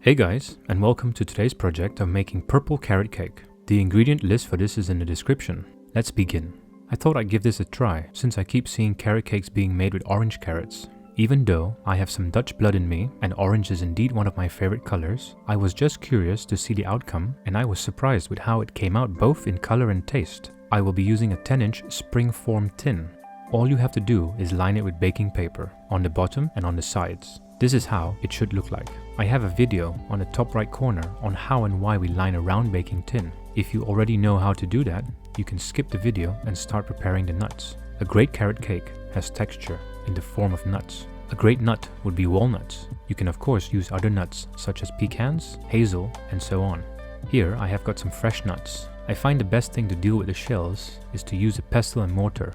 Hey guys, and welcome to today's project of making purple carrot cake. The ingredient list for this is in the description. Let's begin. I thought I'd give this a try, since I keep seeing carrot cakes being made with orange carrots. Even though I have some Dutch blood in me, and orange is indeed one of my favorite colors, I was just curious to see the outcome, and I was surprised with how it came out both in color and taste. I will be using a 10-inch spring-form tin. All you have to do is line it with baking paper, on the bottom and on the sides. This is how it should look like. I have a video on the top right corner on how and why we line a round baking tin. If you already know how to do that, you can skip the video and start preparing the nuts. A great carrot cake has texture in the form of nuts. A great nut would be walnuts. You can of course use other nuts such as pecans, hazel, and so on. Here I have got some fresh nuts. I find the best thing to deal with the shells is to use a pestle and mortar.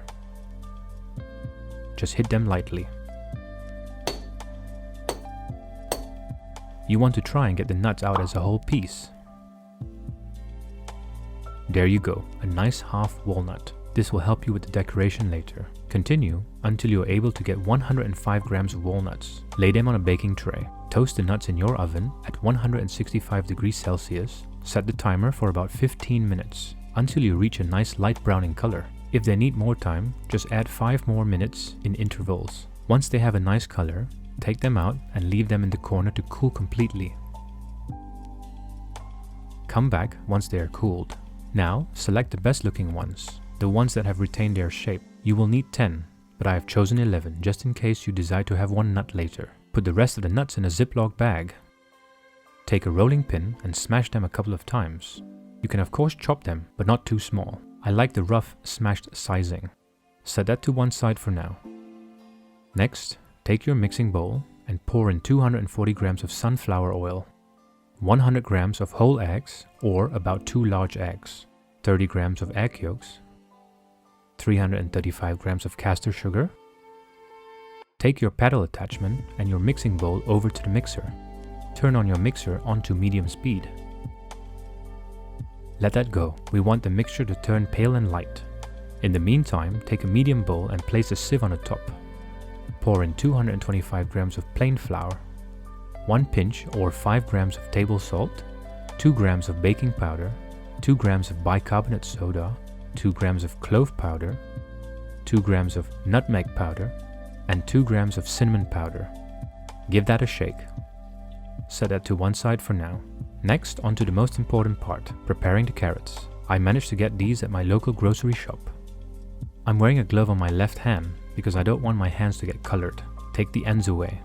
Just hit them lightly. You want to try and get the nuts out as a whole piece. There you go, a nice half walnut. This will help you with the decoration later. Continue until you are able to get 105 grams of walnuts. Lay them on a baking tray. Toast the nuts in your oven at 165 degrees Celsius. Set the timer for about 15 minutes until you reach a nice light brown in color. If they need more time, just add 5 more minutes in intervals. Once they have a nice color, take them out and leave them in the corner to cool completely. Come back once they are cooled. Now select the best looking ones, the ones that have retained their shape. You will need 10, but I have chosen 11 just in case you decide to have one nut later. Put the rest of the nuts in a Ziploc bag. Take a rolling pin and smash them a couple of times. You can of course chop them, but not too small. I like the rough smashed sizing. Set that to one side for now. Next, take your mixing bowl and pour in 240 grams of sunflower oil, 100 grams of whole eggs or about 2 large eggs, 30 grams of egg yolks, 335 grams of caster sugar. Take your paddle attachment and your mixing bowl over to the mixer. Turn on your mixer onto medium speed. Let that go. We want the mixture to turn pale and light. In the meantime, take a medium bowl and place a sieve on the top. Pour in 225 grams of plain flour, 1 pinch or 5 grams of table salt, 2 grams of baking powder, 2 grams of bicarbonate soda, 2 grams of clove powder, 2 grams of nutmeg powder, and 2 grams of cinnamon powder. Give that a shake. Set that to one side for now. Next, onto the most important part, preparing the carrots. I managed to get these at my local grocery shop. I'm wearing a glove on my left hand because I don't want my hands to get colored. Take the ends away.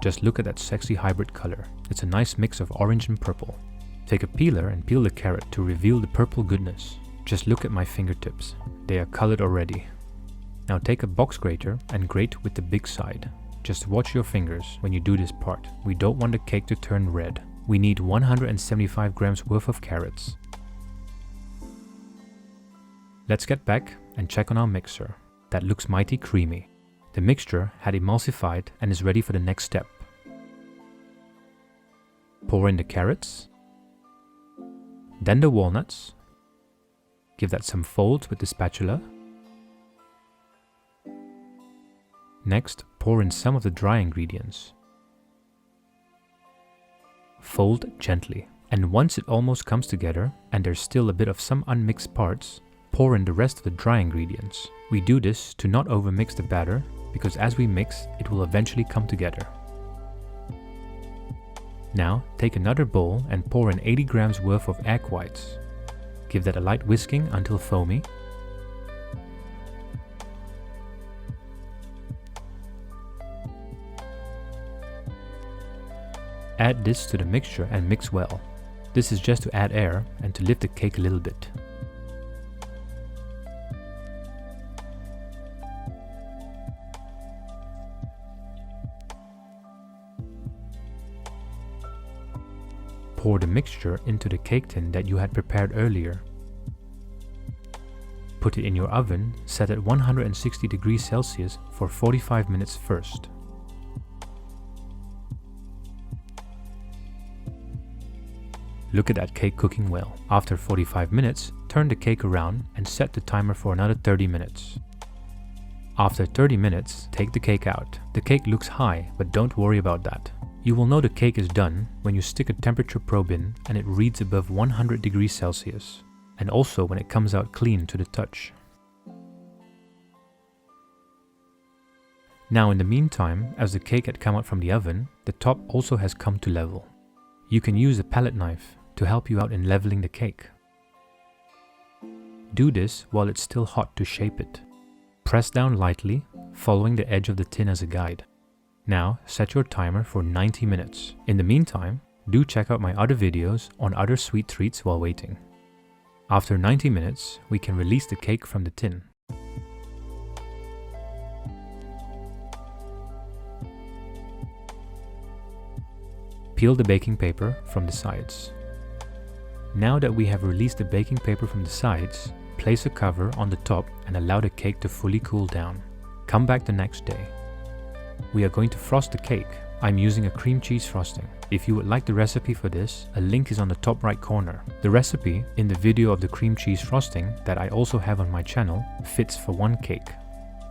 Just look at that sexy hybrid color. It's a nice mix of orange and purple. Take a peeler and peel the carrot to reveal the purple goodness. Just look at my fingertips. They are colored already. Now take a box grater and grate with the big side. Just watch your fingers when you do this part. We don't want the cake to turn red. We need 175 grams worth of carrots. Let's get back and check on our mixer. That looks mighty creamy. The mixture had emulsified and is ready for the next step. Pour in the carrots, then the walnuts. Give that some folds with the spatula. Next, pour in some of the dry ingredients. Fold gently, and once it almost comes together and there's still a bit of some unmixed parts, pour in the rest of the dry ingredients. We do this to not overmix the batter, because as we mix, it will eventually come together. Now, take another bowl and pour in 80 grams worth of egg whites. Give that a light whisking until foamy. Add this to the mixture and mix well. This is just to add air and to lift the cake a little bit. Pour the mixture into the cake tin that you had prepared earlier. Put it in your oven, set at 160 degrees Celsius for 45 minutes first. Look at that cake cooking well. After 45 minutes, turn the cake around and set the timer for another 30 minutes. After 30 minutes, take the cake out. The cake looks high, but don't worry about that. You will know the cake is done when you stick a temperature probe in and it reads above 100 degrees Celsius, and also when it comes out clean to the touch. Now in the meantime, as the cake had come out from the oven, the top also has come to level. You can use a palette knife to help you out in leveling the cake. Do this while it's still hot to shape it. Press down lightly, following the edge of the tin as a guide. Now set your timer for 90 minutes. In the meantime, do check out my other videos on other sweet treats while waiting. After 90 minutes, we can release the cake from the tin. Peel the baking paper from the sides. Now that we have released the baking paper from the sides, place a cover on the top and allow the cake to fully cool down. Come back the next day. We are going to frost the cake. I'm using a cream cheese frosting. If you would like the recipe for this, a link is on the top right corner. The recipe in the video of the cream cheese frosting that I also have on my channel fits for one cake.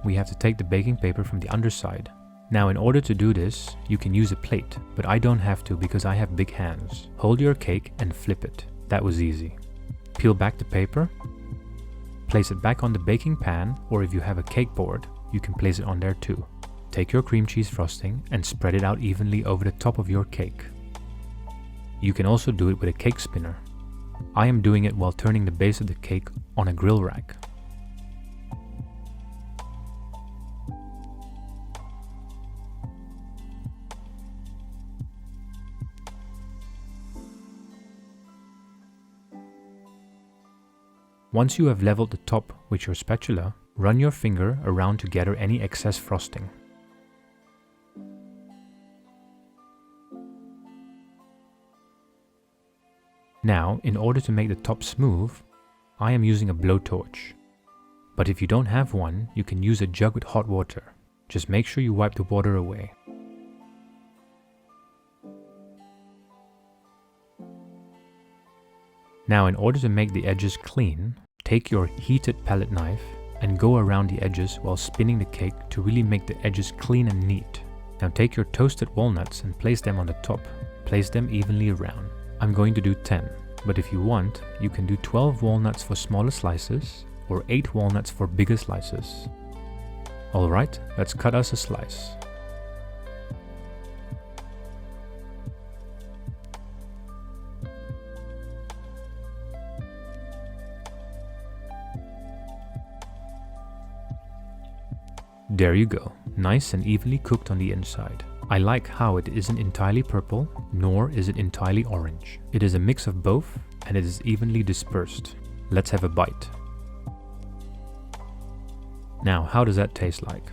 We have to take the baking paper from the underside. Now in order to do this, you can use a plate, but I don't have to because I have big hands. Hold your cake and flip it. That was easy. Peel back the paper. Place it back on the baking pan, or if you have a cake board, you can place it on there too. Take your cream cheese frosting and spread it out evenly over the top of your cake. You can also do it with a cake spinner. I am doing it while turning the base of the cake on a grill rack. Once you have leveled the top with your spatula, run your finger around to gather any excess frosting. Now, in order to make the top smooth, I am using a blowtorch. But if you don't have one, you can use a jug with hot water. Just make sure you wipe the water away. Now, in order to make the edges clean, take your heated palette knife and go around the edges while spinning the cake to really make the edges clean and neat. Now take your toasted walnuts and place them on the top. Place them evenly around. I'm going to do 10, but if you want, you can do 12 walnuts for smaller slices or 8 walnuts for bigger slices. Alright, let's cut us a slice. There you go, nice and evenly cooked on the inside. I like how it isn't entirely purple, nor is it entirely orange. It is a mix of both, and it is evenly dispersed. Let's have a bite. Now, how does that taste like?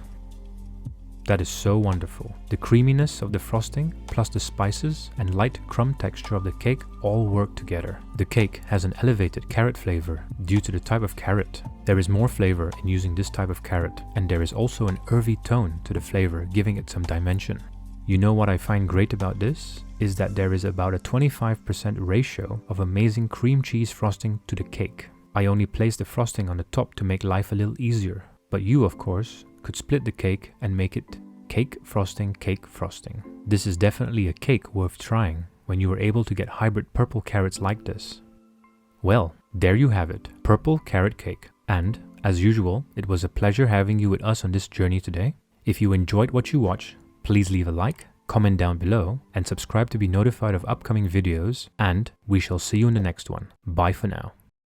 That is so wonderful. The creaminess of the frosting, plus the spices and light crumb texture of the cake all work together. The cake has an elevated carrot flavor due to the type of carrot. There is more flavor in using this type of carrot, and there is also an earthy tone to the flavor, giving it some dimension. You know what I find great about this? Is that there is about a 25% ratio of amazing cream cheese frosting to the cake. I only placed the frosting on the top to make life a little easier, but you, of course, could split the cake and make it cake frosting, cake frosting. This is definitely a cake worth trying when you are able to get hybrid purple carrots like this. Well, there you have it, purple carrot cake. And, as usual, it was a pleasure having you with us on this journey today. If you enjoyed what you watched, please leave a like, comment down below, and subscribe to be notified of upcoming videos, and we shall see you in the next one. Bye for now.